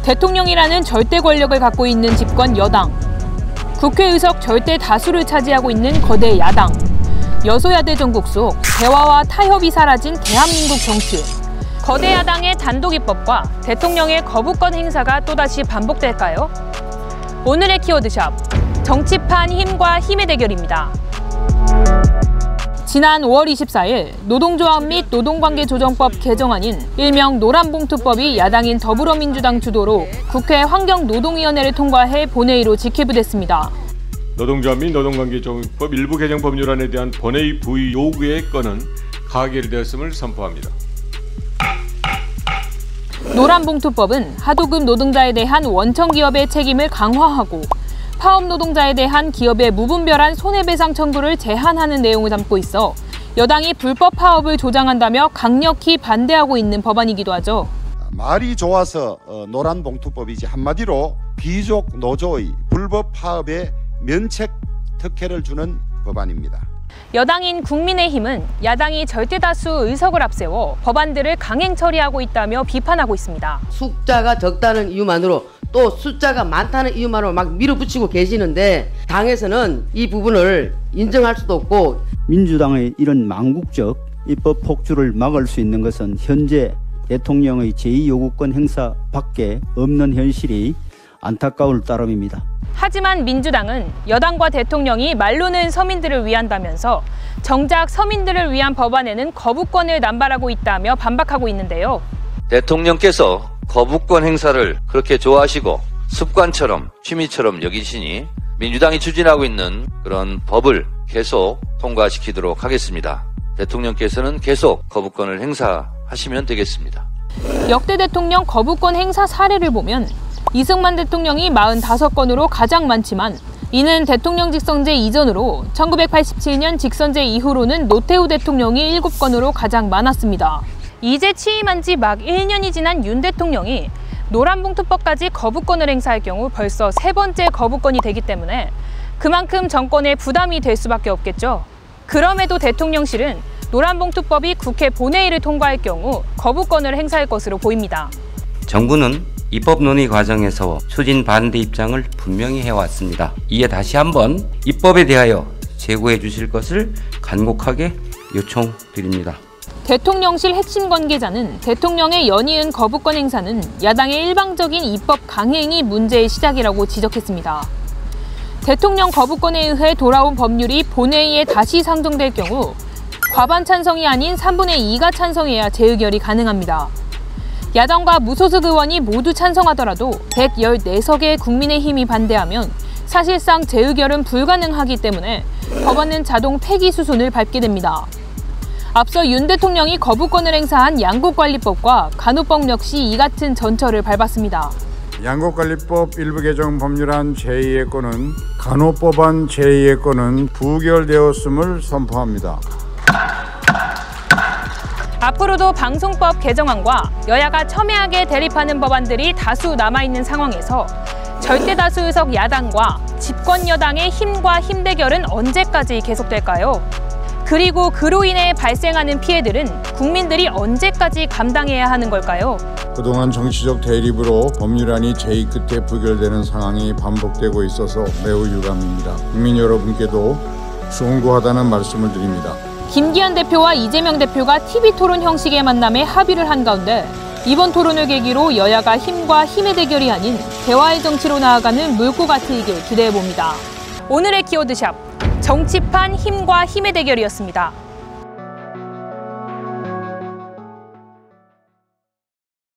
대통령이라는 절대 권력을 갖고 있는 집권 여당, 국회 의석 절대 다수를 차지하고 있는 거대 야당, 여소야대 정국 속 대화와 타협이 사라진 대한민국 정치. 거대 야당의 단독 입법과 대통령의 거부권 행사가 또다시 반복될까요? 오늘의 키워드샵, 정치판 힘과 힘의 대결입니다. 지난 5월 24일 노동조합 및 노동관계조정법 개정안인 일명 노란봉투법이 야당인 더불어민주당 주도로 국회 환경노동위원회를 통과해 본회의로 직회부됐습니다. 노동조합 및 노동관계조정법 일부 개정 법률안에 대한 본회의 부의 요구의 건은 가결되었음을 선포합니다. 노란봉투법은 하도급 노동자에 대한 원청기업의 책임을 강화하고 파업 노동자에 대한 기업의 무분별한 손해배상 청구를 제한하는 내용을 담고 있어 여당이 불법 파업을 조장한다며 강력히 반대하고 있는 법안이기도 하죠. 말이 좋아서 노란봉투법이지 한마디로 비족 노조의 불법 파업에 면책 특혜를 주는 법안입니다. 여당인 국민의힘은 야당이 절대다수 의석을 앞세워 법안들을 강행 처리하고 있다며 비판하고 있습니다. 숫자가 적다는 이유만으로 또 숫자가 많다는 이유만으로 막 밀어붙이고 계시는데 당에서는 이 부분을 인정할 수도 없고 민주당의 이런 망국적 입법 폭주를 막을 수 있는 것은 현재 대통령의 제2요구권 행사밖에 없는 현실이 안타까울 따름입니다. 하지만 민주당은 여당과 대통령이 말로는 서민들을 위한다면서 정작 서민들을 위한 법안에는 거부권을 남발하고 있다며 반박하고 있는데요. 대통령께서 거부권 행사를 그렇게 좋아하시고 습관처럼 취미처럼 여기시니 민주당이 추진하고 있는 그런 법을 계속 통과시키도록 하겠습니다. 대통령께서는 계속 거부권을 행사하시면 되겠습니다. 역대 대통령 거부권 행사 사례를 보면 이승만 대통령이 45건으로 가장 많지만 이는 대통령 직선제 이전으로 1987년 직선제 이후로는 노태우 대통령이 7건으로 가장 많았습니다. 이제 취임한 지 막 1년이 지난 윤 대통령이 노란봉투법까지 거부권을 행사할 경우 벌써 3번째 거부권이 되기 때문에 그만큼 정권에 부담이 될 수밖에 없겠죠. 그럼에도 대통령실은 노란봉투법이 국회 본회의를 통과할 경우 거부권을 행사할 것으로 보입니다. 정부는 입법 논의 과정에서 추진 반대 입장을 분명히 해왔습니다. 이에 다시 한번 입법에 대하여 제고해 주실 것을 간곡하게 요청드립니다. 대통령실 핵심 관계자는 대통령의 연이은 거부권 행사는 야당의 일방적인 입법 강행이 문제의 시작이라고 지적했습니다. 대통령 거부권에 의해 돌아온 법률이 본회의에 다시 상정될 경우 과반 찬성이 아닌 3분의 2가 찬성해야 재의결이 가능합니다. 야당과 무소속 의원이 모두 찬성하더라도 114석의 국민의힘이 반대하면 사실상 재의결은 불가능하기 때문에 법안은 자동 폐기 수순을 밟게 됩니다. 앞서 윤 대통령이 거부권을 행사한 양곡관리법과 간호법 역시 이 같은 전철을 밟았습니다. 양곡관리법 일부 개정 법률안 제2의 건은 간호법안 제2의 건은 부결되었음을 선포합니다. 앞으로도 방송법 개정안과 여야가 첨예하게 대립하는 법안들이 다수 남아있는 상황에서 절대다수 의석 야당과 집권 여당의 힘과 힘 대결은 언제까지 계속될까요? 그리고 그로 인해 발생하는 피해들은 국민들이 언제까지 감당해야 하는 걸까요? 그동안 정치적 대립으로 법률안이 제2 끝에 부결되는 상황이 반복되고 있어서 매우 유감입니다. 국민 여러분께도 송구하다는 말씀을 드립니다. 김기현 대표와 이재명 대표가 TV토론 형식의 만남에 합의를 한 가운데 이번 토론을 계기로 여야가 힘과 힘의 대결이 아닌 대화의 정치로 나아가는 물꼬가 트이길 기대해봅니다. 오늘의 키워드샵, 정치판 힘과 힘의 대결이었습니다.